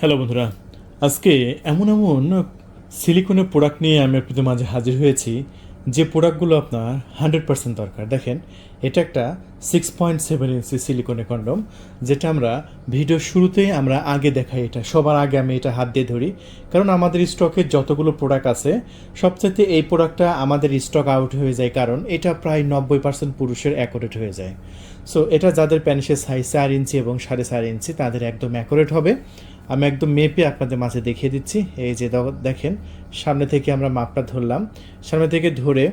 Hello বন্ধুরা, আজকে এমন এমন সিলিকনের প্রোডাক্ট নিয়ে আমি আপনাদের মাঝে হাজির হয়েছি যে প্রোডাক্টগুলো আপনার 100% দরকার। দেখেন, এটা একটা 6.7 ইঞ্চি সিলিকনের কন্ডম, যেটা আমরা ভিডিওর শুরুতেই আমরা আগে দেখাই। এটা সবার আগে আমি এটা হাত দিয়ে ধরি, কারণ আমাদের স্টকে যতগুলো প্রোডাক্ট আছে সবচেয়ে এই প্রোডাক্টটা আমাদের স্টক আউট হয়ে যায়, কারণ এটা প্রায় 90% পুরুষের অ্যাকোরেট হয়ে যায়। সো এটা যাদের প্যানিসের সাইজ 4 ইঞ্চি এবং 4.5 ইঞ্চি তাদের একদম অ্যাকোরেট হবে। আমি একদম মেপে আপনাদের মাঝে দেখিয়ে দিচ্ছি। এই যে দেখেন, সামনে থেকে আমরা মাপটা ধরলাম, সামনে থেকে ধরে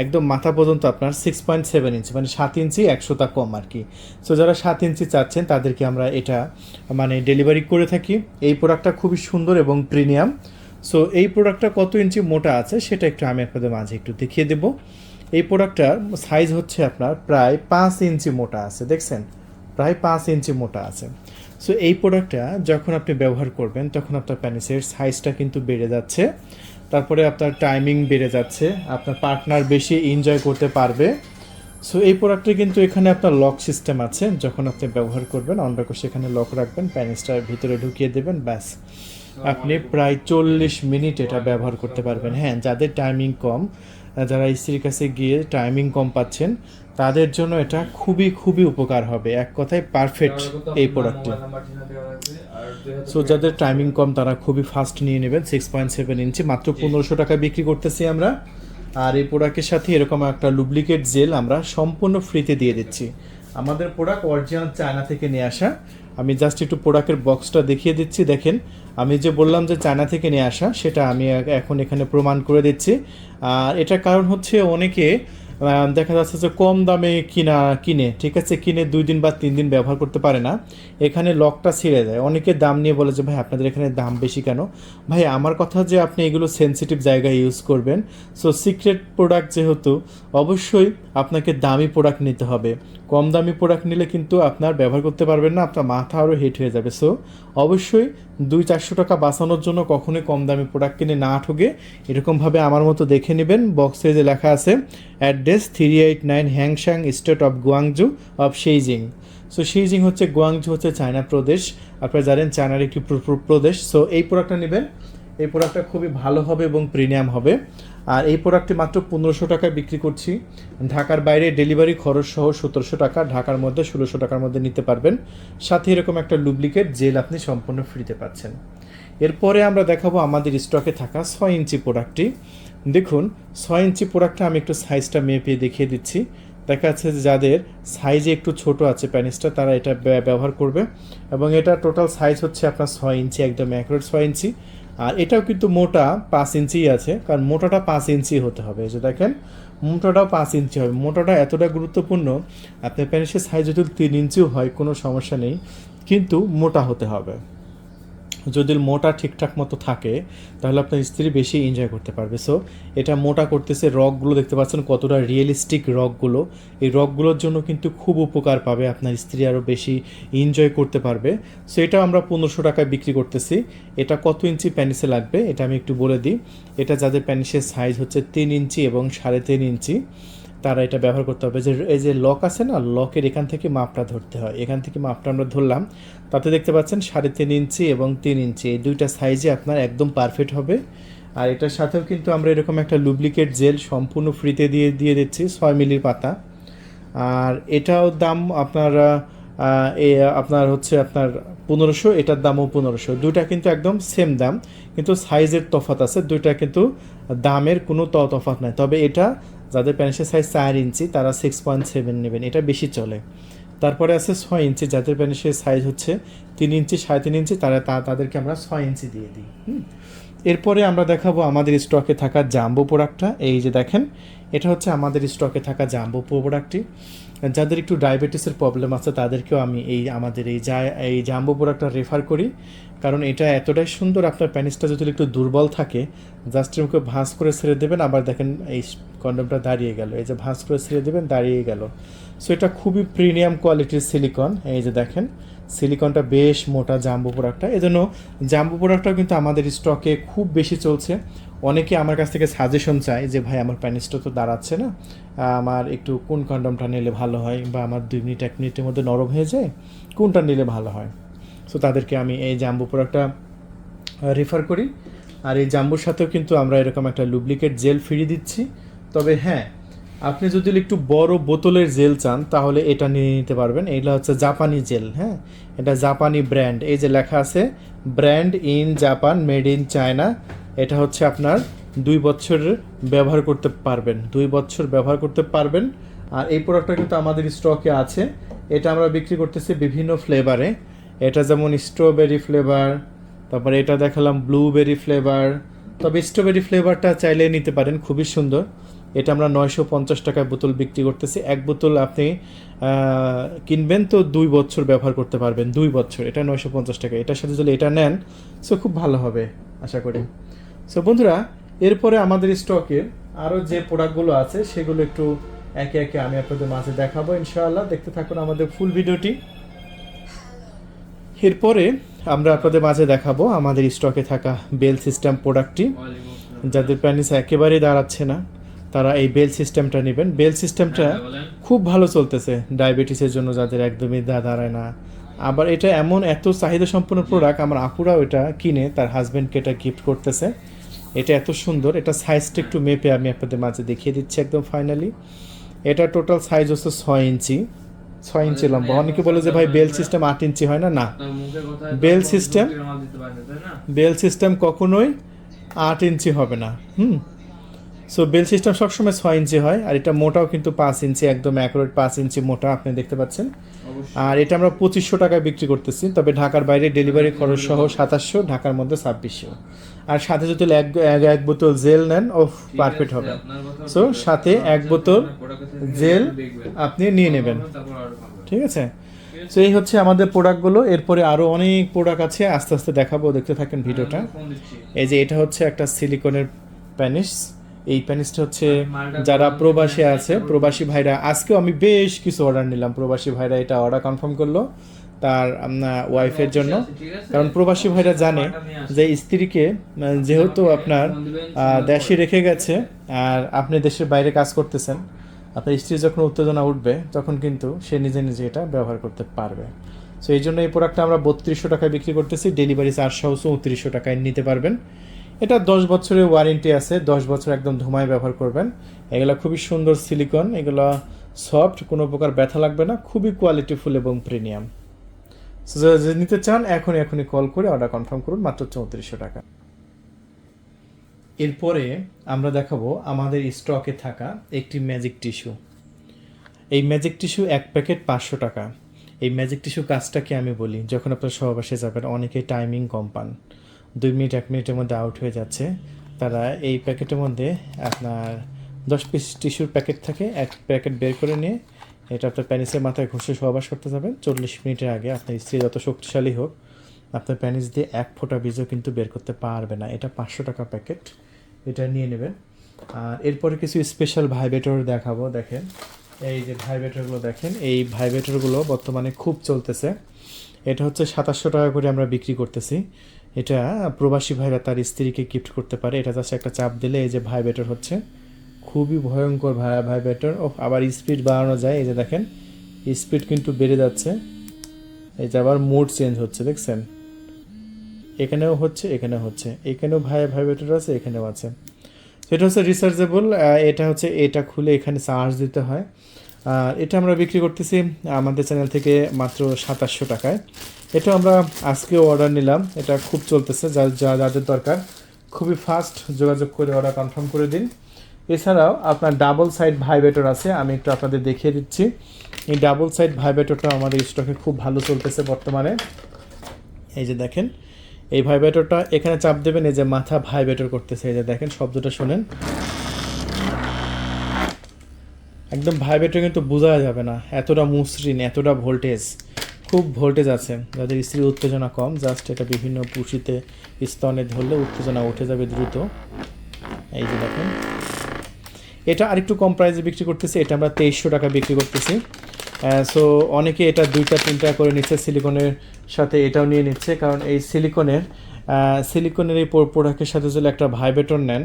একদম মাথা পর্যন্ত আপনার 6.7 ইঞ্চি, মানে 7 ইঞ্চি 100টা কম আর কি। সো যারা 7 ইঞ্চি চাচ্ছেন তাদেরকে আমরা এটা মানে ডেলিভারি করে থাকি। এই প্রোডাক্টটা খুবই সুন্দর এবং প্রিমিয়াম। সো এই প্রোডাক্টটা কত ইঞ্চি মোটা আছে সেটা একটু আমি আপনাদের মাঝে একটু দেখিয়ে দেবো। এই প্রোডাক্টটার সাইজ হচ্ছে আপনার প্রায় 5 ইঞ্চি মোটা আছে, দেখছেন, প্রায় 5 ইঞ্চি মোটা আছে। সো এই প্রোডাক্টটা যখন আপনি ব্যবহার করবেন তখন আপনার প্যানিসের সাইজটা কিন্তু বেড়ে যাচ্ছে, তারপরে আপনার টাইমিং বেড়ে যাচ্ছে, আপনার পার্টনার বেশি এনজয় করতে পারবে। সো এই প্রোডাক্টে কিন্তু এখানে আপনার লক সিস্টেম আছে, যখন আপনি ব্যবহার করবেন অন্ডার সেখানে লক রাখবেন, প্যানিসটার ভিতরে ঢুকিয়ে দেবেন, ব্যাস আপনি প্রায় 40 মিনিট এটা ব্যবহার করতে পারবেন। হ্যাঁ, যাদের টাইমিং কম, যারা স্ত্রীর কাছে গিয়ে টাইমিং কম পাচ্ছেন তাদের জন্য এটা খুবই খুবই উপকার হবে। এক কথায় পারফেক্ট এই প্রোডাক্টটি। সো যাদের টাইমিং কম তারা খুবই ফাস্ট নিয়ে নেবেন। 6.7 ইঞ্চি মাত্র 1500 টাকা বিক্রি করতেছি আমরা। আর এই প্রোডাক্টের সাথে এরকম একটা লুব্রিকেট জেল আমরা সম্পূর্ণ ফ্রিতে দিয়ে দিচ্ছি। আমাদের প্রোডাক্ট অরিজিনাল চায়না থেকে নিয়ে আসা। আমি জাস্ট একটু প্রোডাক্টের বক্সটা দেখিয়ে দিচ্ছি। দেখেন, আমি যে বললাম যে চায়না থেকে নিয়ে আসা, সেটা আমি এখন এখানে প্রমাণ করে দিচ্ছি। আর এটার কারণ হচ্ছে অনেকে দেখা যাচ্ছে যে কম দামে কিনে, ঠিক আছে, কিনে 2 দিন বা 3 দিন ব্যবহার করতে পারে না, এখানে লকটা ছিঁড়ে যায়। অনেকে দাম নিয়ে বলে যে ভাই আপনাদের এখানে দাম বেশি কেন। ভাই আমার কথা যে আপনি এগুলো সেনসিটিভ জায়গায় ইউজ করবেন। সো সিক্রেট প্রোডাক্ট যেহেতু, অবশ্যই আপনাকে দামি প্রোডাক্ট নিতে হবে। কম দামি প্রোডাক্ট নিলে কিন্তু আপনার ব্যবহার করতে পারবেন না, আপনার মাথা আরও হিট হয়ে যাবে। সো অবশ্যই 200-400 টাকা বাঁচানোর জন্য কখনোই কম দামি প্রোডাক্ট কিনে না ঠকে এরকমভাবে আমার মতো দেখে নেবেন। বক্সে যে লেখা আছে address 389 Hangshang state of Guangzhou of Seijing. So Seijing হচ্ছে, গুয়াংজু হচ্ছে চায়না প্রদেশ, আপনারা জানেন চায়নার একটি প্রদেশ। সো এই প্রোডাক্টটা নেবেন, এই প্রোডাক্টটা খুবই ভালো হবে এবং প্রিমিয়াম হবে। আর এই প্রোডাক্টটি মাত্র 1500 টাকায় বিক্রি করছি। ঢাকার বাইরে ডেলিভারি খরচ সহ 1700 টাকা, ঢাকার মধ্যে 1600 টাকার মধ্যে নিতে পারবেন। সাথে এরকম একটা লুব্রিকেট জেল আপনি সম্পূর্ণ ফ্রিতে পাচ্ছেন। এরপরে আমরা দেখাবো আমাদের স্টকে থাকা 6 ইঞ্চি প্রোডাক্টটি। দেখুন, 6 ইঞ্চি প্রোডাক্টটা আমি একটু সাইজটা মেপে দেখিয়ে দিচ্ছি। দেখা যাচ্ছে যে যাদের সাইজে একটু ছোট আছে প্যানিসটা তারা এটা ব্যবহার করবে। এবং এটা টোটাল সাইজ হচ্ছে আপনার 6 ইঞ্চি, একদম অ্যাকুরেট 6 ইঞ্চি। আর এটাও কিন্তু মোটা 5 ইঞ্চিই আছে, কারণ মোটাটা 5 ইঞ্চি হতে হবে। এই যে দেখেন, মোটাটাও 5 ইঞ্চি হবে। মোটাটা এতটা গুরুত্বপূর্ণ, আপনার প্যানিসের সাইজ যদি 3 ইঞ্চিও হয় কোনো সমস্যা নেই, কিন্তু মোটা হতে হবে। যদি মোটা ঠিকঠাক মতো থাকে তাহলে আপনার স্ত্রী বেশি এনজয় করতে পারবে। সো এটা মোটা করতেছে, রকগুলো দেখতে পাচ্ছেন কতটা রিয়েলিস্টিক রকগুলো। এই রকগুলোর জন্য কিন্তু খুব উপকার পাবে, আপনার স্ত্রী আরও বেশি এনজয় করতে পারবে। সো এটাও আমরা 1500 টাকায় বিক্রি করতেছি। এটা কত ইঞ্চি প্যানিসে লাগবে এটা আমি একটু বলে দিই। এটা যাদের প্যানিসের সাইজ হচ্ছে 3 ইঞ্চি এবং 3.5 ইঞ্চি তারা এটা ব্যবহার করতে হবে। যে এই যে লক আছে না, লকের এখান থেকে মাপটা ধরতে হয়, এখান থেকে মাপটা আমরা ধরলাম, তাতে দেখতে পাচ্ছেন 3.5 ইঞ্চি এবং 3 ইঞ্চি এই দুইটা সাইজে আপনার একদম পারফেক্ট হবে। আর এটার সাথেও কিন্তু আমরা এরকম একটা লুব্রিকেট জেল সম্পূর্ণ ফ্রিতে দিয়ে দিচ্ছি, 6 মিলির পাতা। আর এটাও দাম আপনার আপনার হচ্ছে আপনার 1500, এটার দামও 1500। দুইটা কিন্তু একদম সেম দাম, কিন্তু সাইজের তফাৎ আছে, দুইটা কিন্তু দামের কোনো তফাৎ নাই। তবে এটা যাদের প্যানিসের সাইজ 4 ইঞ্চি তারা 6.7 নেবেন, এটা বেশি চলে। তারপরে আছে 6 ইঞ্চি, যাদের প্যানিসের সাইজ হচ্ছে 3 ইঞ্চি 3.5 ইঞ্চি তাদেরকে আমরা 6 ইঞ্চি দিয়ে দিই। এরপরে আমরা দেখাবো আমাদের স্টকে থাকা জাম্বো প্রোডাক্টটা। এই যে দেখেন, এটা হচ্ছে আমাদের স্টকে থাকা জাম্বো প্রোডাক্টটি। যাদের একটু ডায়াবেটিসের প্রবলেম আছে তাদেরকেও আমি আমাদের এই জাম্বো প্রোডাক্টটা রেফার করি, কারণ এটা এতটাই সুন্দর। আপনার প্যানিসটা যদি একটু দুর্বল থাকে জাস্ট মুখে ভাঁজ করে ছেড়ে দেবেন, আবার দেখেন এই কন্ডমটা দাঁড়িয়ে গেল, এই যে ভাঁজ করে ছেড়ে দেবেন দাঁড়িয়ে গেল। সো এটা খুবই প্রিমিয়াম কোয়ালিটির সিলিকন। এই যে দেখেন, সিলিকনটা বেশ মোটা জাম্বো প্রোডাক্টটা, এজন্য জাম্বো প্রোডাক্টটাও কিন্তু আমাদের স্টকে খুব বেশি চলছে। অনেকে আমার কাছ থেকে সাজেশন চায় যে ভাই আমার প্যানিসটা তো দাঁড়াচ্ছে না, আমার একটু কোন কন্ডমটা নিলে ভালো হয়, বা আমার 2 মিনিট 1 মিনিটের মধ্যে নরম হয়ে যায়, কোনটা নিলে ভালো হয়। সো তাদেরকে আমি এই জাম্বো প্রোডাক্টটা রেফার করি। আর এই জাম্বুর সাথেও কিন্তু আমরা এরকম একটা লুব্রিকেট জেল ফ্রি দিচ্ছি। তবে হ্যাঁ, আপনি যদি একটু বড় বোতলের জেল চান তাহলে এটা নিয়ে নিতে পারবেন। এটা হচ্ছে জাপানি জেল, হ্যাঁ, এটা জাপানি ব্র্যান্ড। এই যে লেখা আছে brand in Japan, made in China. এটা হচ্ছে আপনার 2 বছর ব্যবহার করতে পারবেন, 2 বছর ব্যবহার করতে পারবেন। আর এই প্রোডাক্টটা কিন্তু আমাদের স্টকে আছে। এটা আমরা বিক্রি করতেছি বিভিন্ন ফ্লেভারে। এটা যেমন স্ট্রবেরি ফ্লেভার, তারপরে এটা দেখালাম ব্লুবেরি ফ্লেভার। তবে স্ট্রবেরি ফ্লেভারটা চাইলে নিতে পারেন, খুবই সুন্দর। এটা আমরা 950 টাকায় বোতল বিক্রি করতেছি। এক বোতল আপনি কিনবেন তো 2 বছর ব্যবহার করতে পারবেন, 2 বছর। এটা 950 টাকা। এটার সাথে যদি এটা নেন সো খুব ভালো হবে আশা করি। সো বন্ধুরা, এরপরে আমাদের স্টকে আরও যে প্রোডাক্টগুলো আছে সেগুলো একটু একে একে আমি আপনাদের মাঝে দেখাবো ইনশাআল্লাহ। দেখতে থাকুন আমাদের ফুল ভিডিওটি। এরপরে আমরা আপনাদের মাঝে দেখাবো আমাদের স্টকে থাকা বেল সিস্টেম প্রোডাক্টটি। যাদের প্যানিস একেবারেই দাঁড়াচ্ছে না তারা এই বেল সিস্টেমটা নেবেন। বেল সিস্টেমটা খুব ভালো চলতেছে ডায়াবেটিসের জন্য, যাদের একদমই দাঁড়ায় না। আবার এটা এমন এত চাহিদা সম্পন্ন প্রোডাক্ট, আমার আপুরাও এটা কিনে তার হাজব্যান্ডকে এটা গিফট করতেছে। এটা এত সুন্দর। এটা সাইজটা একটু মেপে আমি আপনাদের মাঝে দেখিয়ে দিচ্ছি একদম ফাইনালি। এটা টোটাল সাইজ হচ্ছে 6 ইঞ্চি, 6 ইঞ্চি লম্বা। অনেকে বলে যে ভাই বেল সিস্টেম 8 ইঞ্চি হয় না। না, বেল সিস্টেম কখনোই 8 ইঞ্চি হবে না। সো বেল সিস্টেম সবসময় 6 ইঞ্চি হয়। আর এটা মোটাও কিন্তু 5 ইঞ্চি, একদম অ্যাকুরেট 5 ইঞ্চি মোটা আপনি দেখতে পাচ্ছেন। আর এটা আমরা 2500 টাকায় বিক্রি করতেছি। তবে ঢাকার বাইরে ডেলিভারি খরচ সহ 2700, ঢাকার মধ্যে 2600। আর সাথে যদি এক বোতল জেল নেন ও পারফেক্ট হবে। সো সাথে 1 বোতল জেল আপনি নিয়ে নেবেন, ঠিক আছে। সো এই হচ্ছে আমাদের প্রোডাক্টগুলো। এরপরে আরও অনেক প্রোডাক্ট আছে, আস্তে আস্তে দেখাবো, দেখতে থাকেন ভিডিওটা। এই যে এটা হচ্ছে একটা সিলিকনের প্যানিস। এই প্যানিসটা হচ্ছে যারা প্রবাসী আছে, প্রবাসী ভাইরা, আজকেও আমি বেশ কিছু অর্ডার নিলাম। প্রবাসী ভাইরা এটা অর্ডার কনফার্ম করলো তার ওয়াইফের জন্য। কারণ প্রবাসী ভাইরা জানে যে স্ত্রীকে যেহেতু আপনার দেশে রেখে গেছে আর আপনি দেশের বাইরে কাজ করতেছেন, আপনার স্ত্রী যখন উত্তেজনা উঠবে তখন কিন্তু সে নিজে নিজে এটা ব্যবহার করতে পারবে। সো এই জন্য এই প্রোডাক্টটা আমরা 3200 টাকায় বিক্রি করতেছি। ডেলিভারি চার্জ সহ 3400 টাকায় নিতে পারবেন। এটা 10 বছরের ওয়ারেন্টি আছে, 10 বছর একদম ধুমায় ব্যবহার করবেন। এগুলো খুবই সুন্দর সিলিকন, এগুলো সফট, কোনো প্রকার ব্যথা লাগবে না, খুবই কোয়ালিটিফুল এবং প্রিমিয়াম। সো যদি নিতে চান এখনই কল করে অর্ডার কনফার্ম করুন, মাত্র 3400 টাকা। এরপরে আমরা দেখাবো আমাদের স্টকে থাকা একটি ম্যাজিক টিস্যু। এই ম্যাজিক টিস্যু 1 প্যাকেট 500 টাকা। এই ম্যাজিক টিস্যু কাজটাকে আমি বলি, যখন আপনার সহবাসে যাবেন অনেকেই টাইমিং কম পান, 2 মিনিট 1 মিনিটের মধ্যে আউট হয়ে যাচ্ছে, তারা এই প্যাকেটের মধ্যে আপনার 10 পিস টিস্যুর প্যাকেট থাকে, 1 প্যাকেট বের করে নিয়ে এটা আপনার প্যানিসের মাথায় ঘষে সহবাস করতে যাবেন। 40 মিনিটের আগে আপনার স্ত্রী যত শক্তিশালী হোক আপনার প্যানিস দিয়ে 1 ফোঁটা বীজও কিন্তু বের করতে পারবে না। এটা 500 টাকা প্যাকেট, এটা নিয়ে নেবেন। আর এরপরে কিছু স্পেশাল ভাইব্রেটর দেখাবো। দেখেন এই যে ভাইব্রেটরগুলো দেখেন, এই ভাইব্রেটরগুলো বর্তমানে খুব চলতেছে। এটা হচ্ছে 2700 টাকা করে আমরা বিক্রি করতেছি। এটা প্রবাসী ভাইরা তার স্ত্রীকে গিফট করতে পারে। এটা জাস্ট একটা চাপ দিলে এই যে ভাইব্রেটর হচ্ছে, খুবই ভয়ঙ্কর ভাইব্রেটর। ও আবার স্পিড বাড়ানো যায়, এই যে দেখেন স্পিড কিন্তু বেড়ে যাচ্ছে। এই যে আবার মোড চেঞ্জ হচ্ছে, দেখছেন, এখানেও হচ্ছে, এখানেও হচ্ছে, এখানেও ভাইব্রেটর আছে, এখানেও আছে। এটা হচ্ছে রিচার্জেবল। এটা হচ্ছে এটা খুলে এখানে চার্জ দিতে হয়। আর এটা আমরা বিক্রি করতেছি আমাদের চ্যানেল থেকে মাত্র 2700 টাকায়। এটা আমরা আজকেও অর্ডার নিলাম, এটা খুব চলতেছে। যাদের দরকার খুবই ফাস্ট যোগাযোগ করে অর্ডার কনফার্ম করে দিন। এছাড়াও আপনার ডাবল সাইড ভাইব্রেটর আছে, আমি একটু আপনাদের দেখিয়ে দিচ্ছি। এই ডাবল সাইড ভাইব্রেটরটা আমাদের স্টকে খুব ভালো চলতেছে বর্তমানে। এই যে দেখেন এই ভাইব্রেটরটা এখানে চাপ দেবেন, এই যে মাথা ভাইব্রেটর করতেছে, এই যে দেখেন শব্দটা শোনেন, একদম ভাইব্রেটর কিন্তু বোঝা যাবে না, এতটা মসৃণ, এতটা ভোল্টেজ, খুব ভোল্টেজ আছে। যাদের স্ত্রীর উত্তেজনা কম, জাস্ট এটা বিভিন্ন পুশিতে স্তনে ধরলে উত্তেজনা উঠে যাবে দ্রুত। এই যে দেখেন এটা আরেকটু কম প্রাইসে বিক্রি করতেছি, এটা আমরা 2300 টাকা বিক্রি করতেছি। সো অনেকে এটা 2টা 3টা করে নিচ্ছে, সিলিকনের সাথে এটাও নিয়ে নিচ্ছে। কারণ এই সিলিকনের এই প্রোডাক্টের সাথে যদি একটা ভাইব্রেটর নেন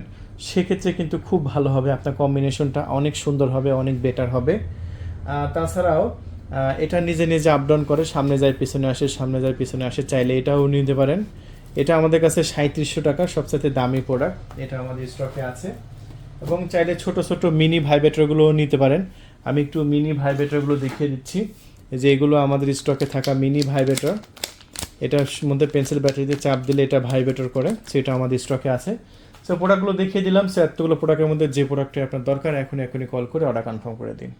সেক্ষেত্রে কিন্তু খুব ভালো হবে, আপনার কম্বিনেশনটা অনেক সুন্দর হবে, অনেক বেটার হবে। তাছাড়াও এটা নিজে নিজে আপ ডাউন করে, সামনে যায় পিছনে আসে, সামনে যায় পিছনে আসে, চাইলে এটাও নিতে পারেন। এটা আমাদের কাছে 3700 টাকা, সবচেয়ে দামি প্রোডাক্ট। এটা আমাদের স্টকে আছে। এবং চাইলে ছোট ছোট মিনি ভাইব্রেটরগুলো নিতে পারেন। আমি একটু মিনি ভাইব্রেটরগুলো দেখিয়ে দিচ্ছি। এই যে এগুলো আমাদের স্টকে থাকা মিনি ভাইব্রেটর। এটার মধ্যে পেন্সিল ব্যাটারিতে চাপ দিলে এটা ভাইব্রেটর করে, সেটা আমাদের স্টকে আছে। সো প্রোডাক্টগুলো দেখিয়ে দিলাম। সো এতগুলো প্রোডাক্টের মধ্যে যে প্রোডাক্টটি আপনার দরকার এখনই কল করে অর্ডার কনফার্ম করে দিন।